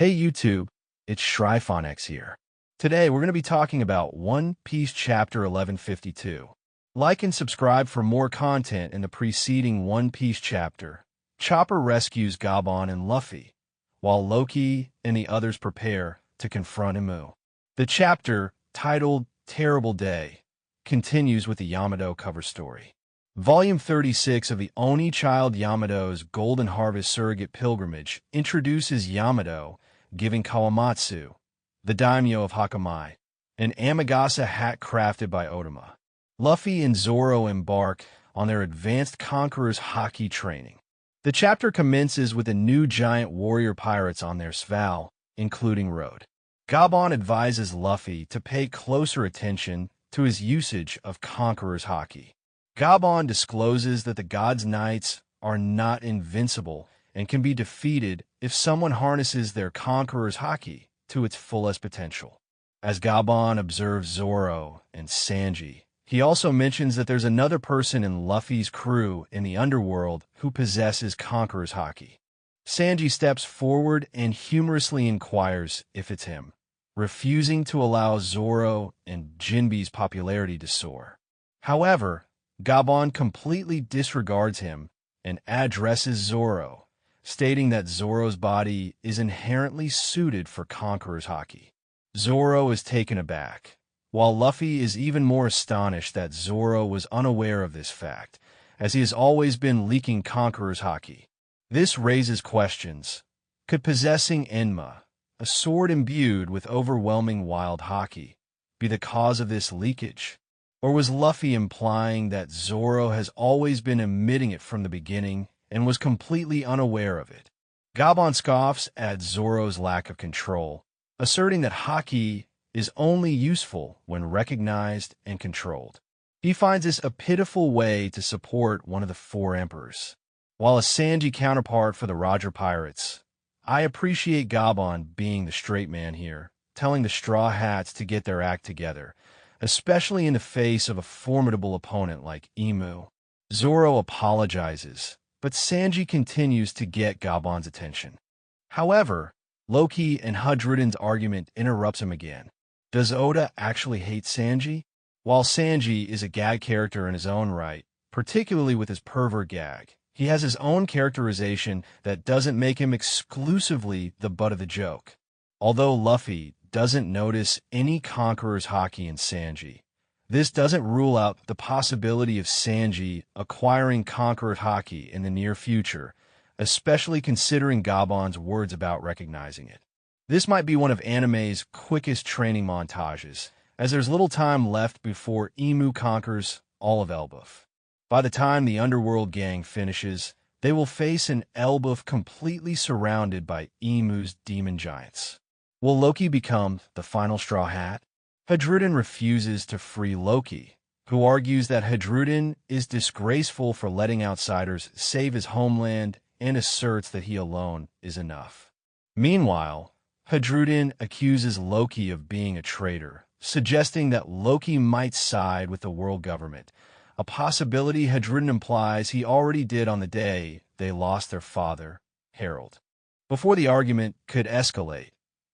Hey YouTube, it's ShryphonX here. Today we're going to be talking about One Piece Chapter 1152. Like and subscribe for more content in the preceding One Piece chapter. Chopper rescues Gaban and Luffy, while Loki and the others prepare to confront Imu. The chapter, titled Terrible Day, continues with the Yamato cover story. Volume 36 of the Oni Child Yamato's Golden Harvest Surrogate Pilgrimage introduces Yamato giving Kawamatsu, the daimyo of Hakamai, an Amagasa hat crafted by Otama. Luffy and Zoro embark on their advanced Conqueror's Haki training. The chapter commences with the new giant warrior pirates on their Sval, including Road. Gaban advises Luffy to pay closer attention to his usage of Conqueror's Haki. Gaban discloses that the God's Knights are not invincible and can be defeated if someone harnesses their Conqueror's Haki to its fullest potential. As Gaban observes Zoro and Sanji, he also mentions that there's another person in Luffy's crew in the underworld who possesses Conqueror's Haki. Sanji steps forward and humorously inquires if it's him, refusing to allow Zoro and Jinbe's popularity to soar. However, Gaban completely disregards him and addresses Zoro, stating that Zoro's body is inherently suited for Conqueror's Haki. Zoro is taken aback, while Luffy is even more astonished that Zoro was unaware of this fact, as he has always been leaking Conqueror's Haki. This raises questions. Could possessing Enma, a sword imbued with overwhelming wild Haki, be the cause of this leakage? Or was Luffy implying that Zoro has always been emitting it from the beginning and was completely unaware of it? Gaban scoffs at Zoro's lack of control, asserting that Haki is only useful when recognized and controlled. He finds this a pitiful way to support one of the four emperors. While a Sanji counterpart for the Roger Pirates, I appreciate Gaban being the straight man here, telling the Straw Hats to get their act together, especially in the face of a formidable opponent like Imu. Zoro apologizes, but Sanji continues to get Gaban's attention. However, Loki and Hudruden's argument interrupts him again. Does Oda actually hate Sanji? While Sanji is a gag character in his own right, particularly with his pervert gag, he has his own characterization that doesn't make him exclusively the butt of the joke. Although Luffy doesn't notice any Conqueror's Haki in Sanji, this doesn't rule out the possibility of Sanji acquiring Conqueror's Haki in the near future, especially considering Gaban's words about recognizing it. This might be one of anime's quickest training montages, as there's little time left before Imu conquers all of Elbaf. By the time the Underworld gang finishes, they will face an Elbaf completely surrounded by Imu's demon giants. Will Loki become the final Straw Hat? Hudruden refuses to free Loki, who argues that Hudruden is disgraceful for letting outsiders save his homeland and asserts that he alone is enough. Meanwhile, Hudruden accuses Loki of being a traitor, suggesting that Loki might side with the world government, a possibility Hudruden implies he already did on the day they lost their father, Harald. Before the argument could escalate,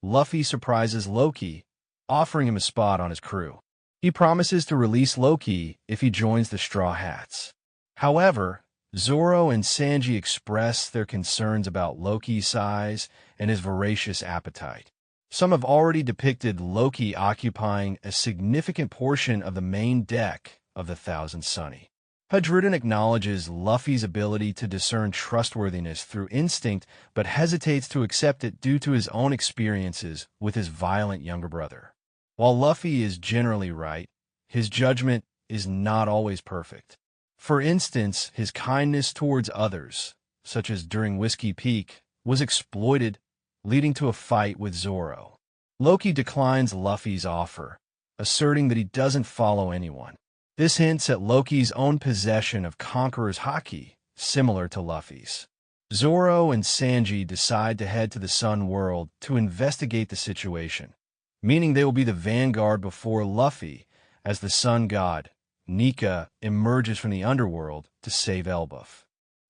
Luffy surprises Loki, offering him a spot on his crew. He promises to release Loki if he joins the Straw Hats. However, Zoro and Sanji express their concerns about Loki's size and his voracious appetite. Some have already depicted Loki occupying a significant portion of the main deck of the Thousand Sunny. Hudruden acknowledges Luffy's ability to discern trustworthiness through instinct, but hesitates to accept it due to his own experiences with his violent younger brother. While Luffy is generally right, his judgment is not always perfect. For instance, his kindness towards others, such as during Whiskey Peak, was exploited, leading to a fight with Zoro. Loki declines Luffy's offer, asserting that he doesn't follow anyone. This hints at Loki's own possession of Conqueror's Haki, similar to Luffy's. Zoro and Sanji decide to head to the Sun World to investigate the situation, meaning they will be the vanguard before Luffy, as the Sun God, Nika, emerges from the underworld to save Elbaf.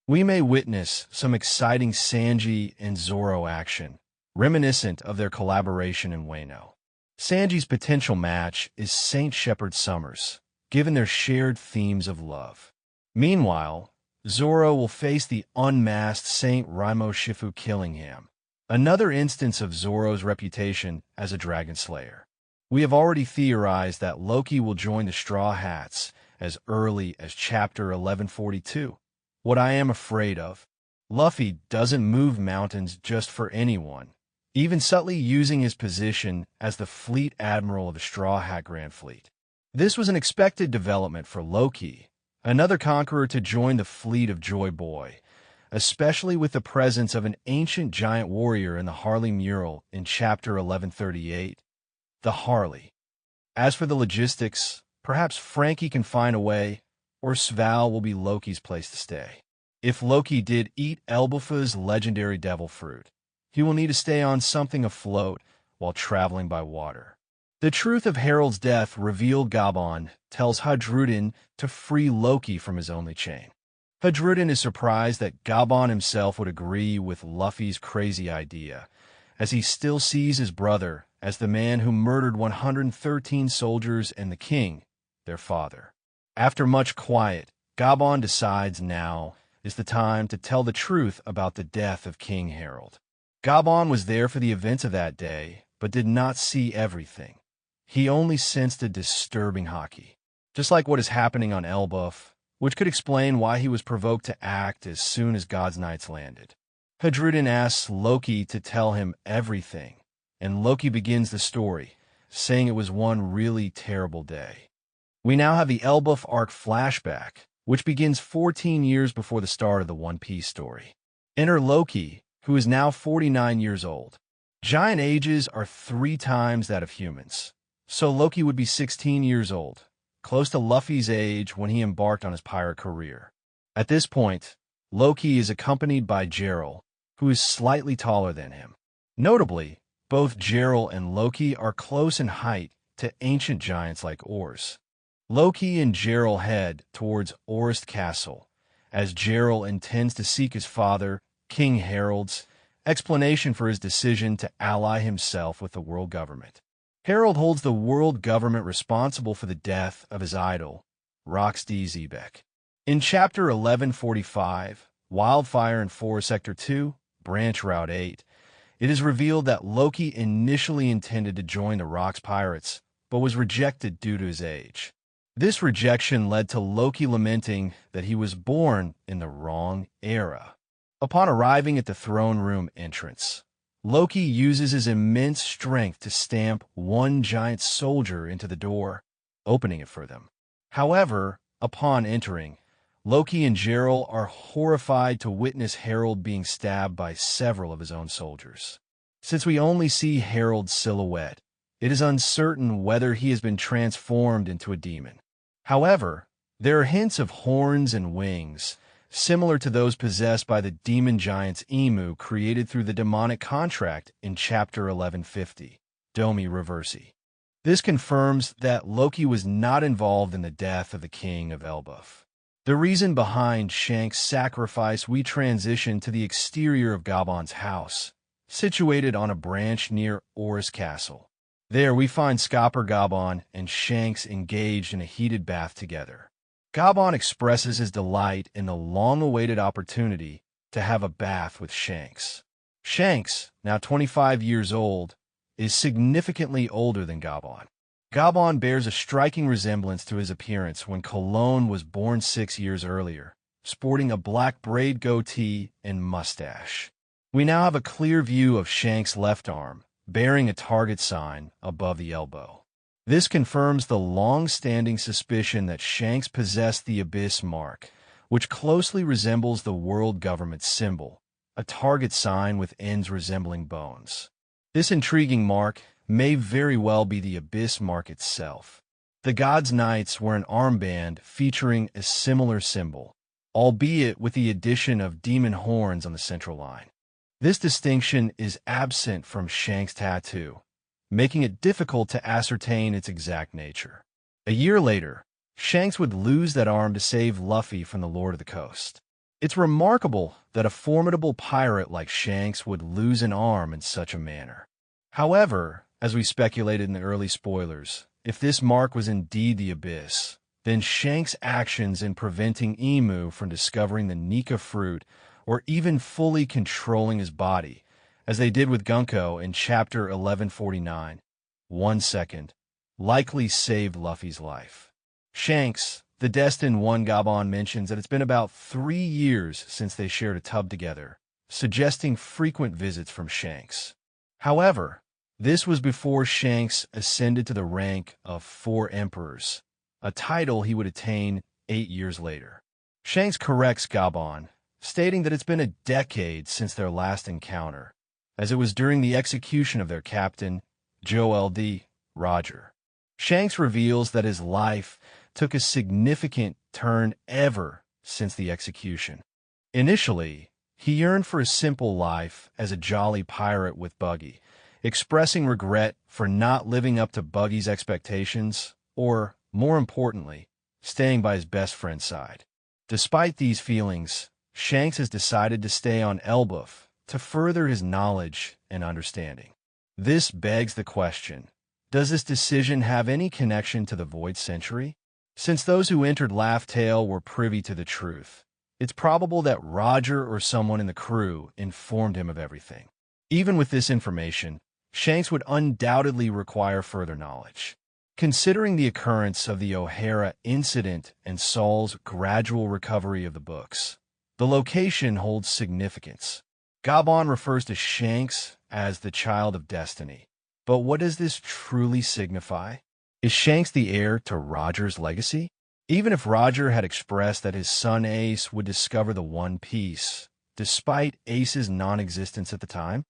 We may witness some exciting Sanji and Zoro action, reminiscent of their collaboration in Wano. Sanji's potential match is Saint Shepherd Summers, given their shared themes of love. Meanwhile, Zoro will face the unmasked Saint Raimo Shifu Killingham, another instance of Zoro's reputation as a dragon slayer. We have already theorized that Loki will join the Straw Hats as early as Chapter 1142. What I am afraid of, Luffy doesn't move mountains just for anyone, even subtly using his position as the Fleet Admiral of the Straw Hat Grand Fleet. This was an expected development for Loki, another conqueror to join the fleet of Joy Boy, especially with the presence of an ancient giant warrior in the Harley mural in Chapter 1138. The Harley. As for the logistics, perhaps Frankie can find a way, or Sval will be Loki's place to stay. If Loki did eat Elbaf's legendary devil fruit, he will need to stay on something afloat while traveling by water. The truth of Harald's death revealed Gaban tells Hadrudin to free Loki from his only chain. Hadrudin is surprised that Gaban himself would agree with Luffy's crazy idea, as he still sees his brother as the man who murdered 113 soldiers and the king, their father. After much quiet, Gaban decides now is the time to tell the truth about the death of King Harald. Gaban was there for the events of that day, but did not see everything. He only sensed a disturbing haki, just like what is happening on Elbaf, which could explain why he was provoked to act as soon as God's Knights landed. Hadrudin asks Loki to tell him everything, and Loki begins the story, saying it was one really terrible day. We now have the Elbaf arc flashback, which begins 14 years before the start of the One Piece story. Enter Loki, who is now 49 years old. Giant ages are 3 times that of humans, so Loki would be 16 years old, close to Luffy's age when he embarked on his pirate career. At this point, Loki is accompanied by Gerald, who is slightly taller than him. Notably, both Gerald and Loki are close in height to ancient giants like Ors. Loki and Gerald head towards Orist Castle, as Gerald intends to seek his father, King Harald's, explanation for his decision to ally himself with the world government. Harald holds the world government responsible for the death of his idol, Roxy Xebec. In Chapter 1145, Wildfire in Forest Sector 2, Branch Route 8, it is revealed that Loki initially intended to join the Rocks Pirates, but was rejected due to his age. This rejection led to Loki lamenting that he was born in the wrong era. Upon arriving at the throne room entrance, Loki uses his immense strength to stamp one giant soldier into the door, opening it for them. However, upon entering, Loki and Gerald are horrified to witness Harald being stabbed by several of his own soldiers. Since we only see Harald's silhouette, it is uncertain whether he has been transformed into a demon. However, there are hints of horns and wings, similar to those possessed by the demon giant's emu created through the demonic contract in Chapter 1150, Domi Reversi. This confirms that Loki was not involved in the death of the king of Elbaf. The reason behind Shanks' sacrifice, we transition to the exterior of Gaban's house, situated on a branch near Orist Castle. There we find Scopper Gaban and Shanks engaged in a heated bath together. Gaban expresses his delight in the long-awaited opportunity to have a bath with Shanks. Shanks, now 25 years old, is significantly older than Gaban. Gaban bears a striking resemblance to his appearance when Cologne was born 6 years earlier, sporting a black braid goatee and mustache. We now have a clear view of Shanks' left arm, bearing a target sign above the elbow. This confirms the long-standing suspicion that Shanks possessed the Abyss mark, which closely resembles the world government symbol, a target sign with ends resembling bones. This intriguing mark may very well be the Abyss mark itself. The God's Knights wear an armband featuring a similar symbol, albeit with the addition of demon horns on the central line. This distinction is absent from Shanks' tattoo, making it difficult to ascertain its exact nature. A year later, Shanks would lose that arm to save Luffy from the Lord of the Coast. It's remarkable that a formidable pirate like Shanks would lose an arm in such a manner. However, as we speculated in the early spoilers, if this mark was indeed the Abyss, then Shanks' actions in preventing Emu from discovering the Nika fruit or even fully controlling his body, as they did with Gunko in Chapter 1149, 1 second, likely saved Luffy's life. Shanks, the Destined One gaban, mentions that it's been about 3 years since they shared a tub together, suggesting frequent visits from Shanks. However, this was before Shanks ascended to the rank of 4 Emperors, a title he would attain 8 years later. Shanks corrects Gaban, stating that it's been a decade since their last encounter, as it was during the execution of their captain, Joel D. Roger. Shanks reveals that his life took a significant turn ever since the execution. Initially, he yearned for a simple life as a jolly pirate with Buggy, expressing regret for not living up to Buggy's expectations, or, more importantly, staying by his best friend's side. Despite these feelings, Shanks has decided to stay on Elbaf to further his knowledge and understanding. This begs the question, does this decision have any connection to the Void Century? Since those who entered Laugh Tale were privy to the truth, it's probable that Roger or someone in the crew informed him of everything. Even with this information, Shanks would undoubtedly require further knowledge. Considering the occurrence of the O'Hara incident and Saul's gradual recovery of the books, the location holds significance. Gaban refers to Shanks as the child of destiny. But what does this truly signify? Is Shanks the heir to Roger's legacy? Even if Roger had expressed that his son Ace would discover the One Piece, despite Ace's non-existence at the time,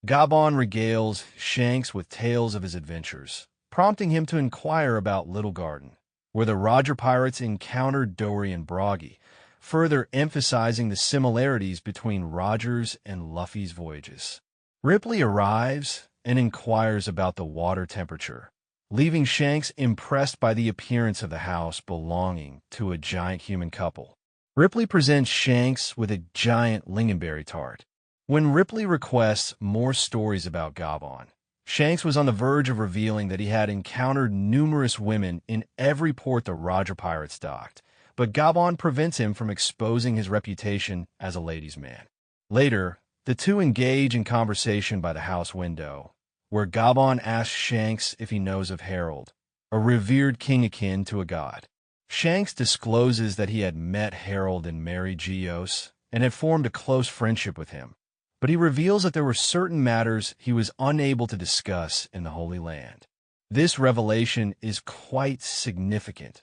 Gaban regales Shanks with tales of his adventures, prompting him to inquire about Little Garden, where the Roger pirates encountered Dory and Broggy, further emphasizing the similarities between Roger's and Luffy's voyages. Ripley arrives and inquires about the water temperature, leaving Shanks impressed by the appearance of the house belonging to a giant human couple. Ripley presents Shanks with a giant lingonberry tart. When Ripley requests more stories about Gaban, Shanks was on the verge of revealing that he had encountered numerous women in every port the Roger pirates docked, but Gaban prevents him from exposing his reputation as a ladies' man. Later, the two engage in conversation by the house window, where Gaban asks Shanks if he knows of Harald, a revered king akin to a god. Shanks discloses that he had met Harald in Mary Geos and had formed a close friendship with him, but he reveals that there were certain matters he was unable to discuss in the Holy Land. This revelation is quite significant,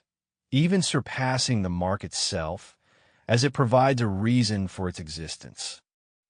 even surpassing the mark itself, as it provides a reason for its existence.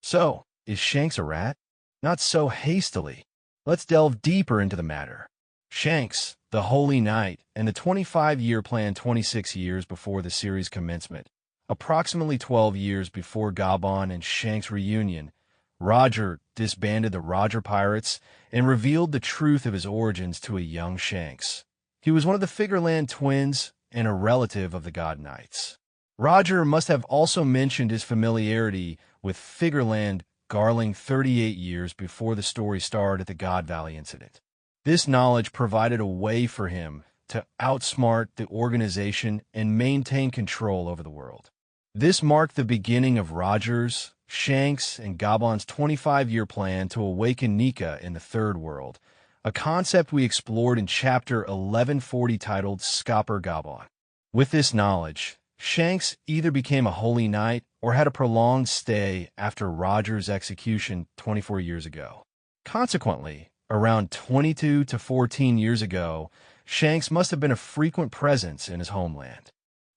So, is Shanks a rat? Not so hastily. Let's delve deeper into the matter. Shanks, the Holy Knight, and the 25-year plan 26 years before the series' commencement, approximately 12 years before Gaban and Shanks' reunion, Roger disbanded the Roger Pirates and revealed the truth of his origins to a young Shanks. He was one of the Figureland twins and a relative of the God Knights. Roger must have also mentioned his familiarity with Figureland Garling 38 years before the story started at the God Valley incident. This knowledge provided a way for him to outsmart the organization and maintain control over the world. This marked the beginning of Roger's, Shanks, and Gaban's 25-year plan to awaken Nika in the Third World, a concept we explored in Chapter 1140 titled Scopper Gaban. With this knowledge, Shanks either became a Holy Knight or had a prolonged stay after Roger's execution 24 years ago. Consequently, around 22 to 14 years ago, Shanks must have been a frequent presence in his homeland.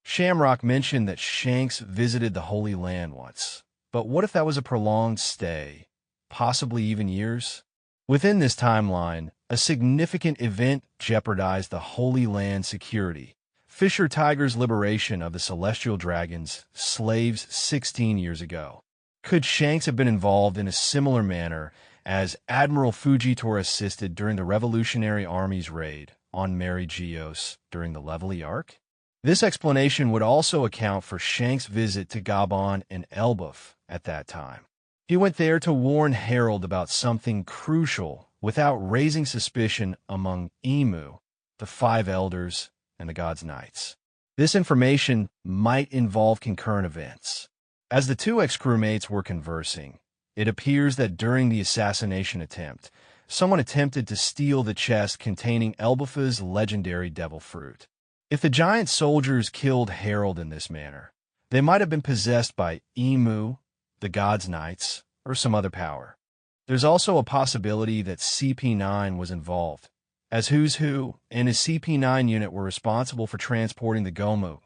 Shamrock mentioned that Shanks visited the Holy Land once, but what if that was a prolonged stay, possibly even years? Within this timeline, a significant event jeopardized the Holy Land security. Fisher Tiger's liberation of the Celestial Dragons, slaves 16 years ago. Could Shanks have been involved in a similar manner as Admiral Fujitora assisted during the Revolutionary Army's raid on Mary Geos during the Levely Arc? This explanation would also account for Shanks' visit to Gaban and Elbaf at that time. He went there to warn Harald about something crucial without raising suspicion among Emu, the five elders, and the gods' knights. This information might involve concurrent events. As the two ex-crewmates were conversing, it appears that during the assassination attempt, someone attempted to steal the chest containing Elbaf's legendary devil fruit. If the giant soldiers killed Harald in this manner, they might have been possessed by Emu, the gods' knights, or some other power. There's also a possibility that CP9 was involved, as Who's Who and his CP9 unit were responsible for transporting the Gumo.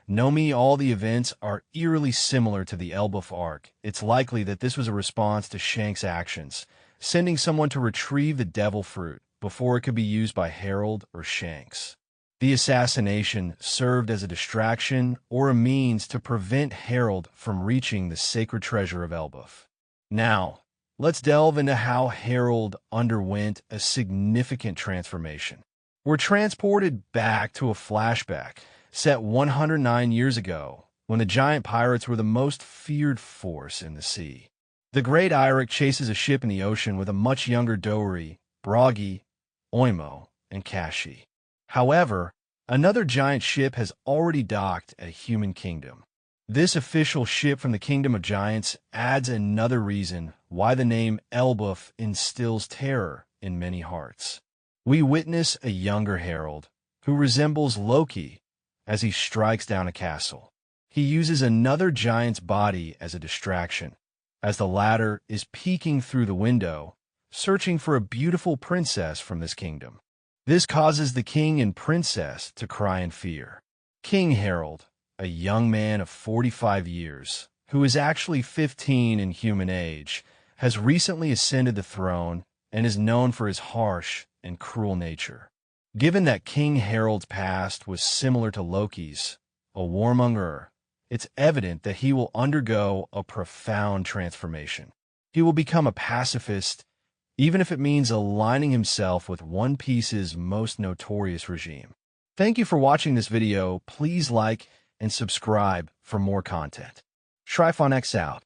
Nomi, all the events are eerily similar to the Elbaf arc. It's likely that this was a response to Shanks' actions, sending someone to retrieve the devil fruit before it could be used by Harald or Shanks. The assassination served as a distraction or a means to prevent Harald from reaching the sacred treasure of Elbaf. Now, let's delve into how Harald underwent a significant transformation. We're transported back to a flashback set 109 years ago, when the giant pirates were the most feared force in the sea. The great Eirik chases a ship in the ocean with a much younger Dori, Bragi, Oimo, and Kashi. However, another giant ship has already docked at a human kingdom. This official ship from the Kingdom of Giants adds another reason why the name Elbaf instills terror in many hearts. We witness a younger Harald, who resembles Loki as he strikes down a castle. He uses another giant's body as a distraction, as the latter is peeking through the window, searching for a beautiful princess from this kingdom. This causes the king and princess to cry in fear. King Harald, a young man of 45 years, who is actually 15 in human age, has recently ascended the throne and is known for his harsh and cruel nature. Given that King Harald's past was similar to Loki's, a warmonger, it's evident that he will undergo a profound transformation. He will become a pacifist, even if it means aligning himself with One Piece's most notorious regime. Thank you for watching this video. Please like and subscribe for more content. ShryphonX out.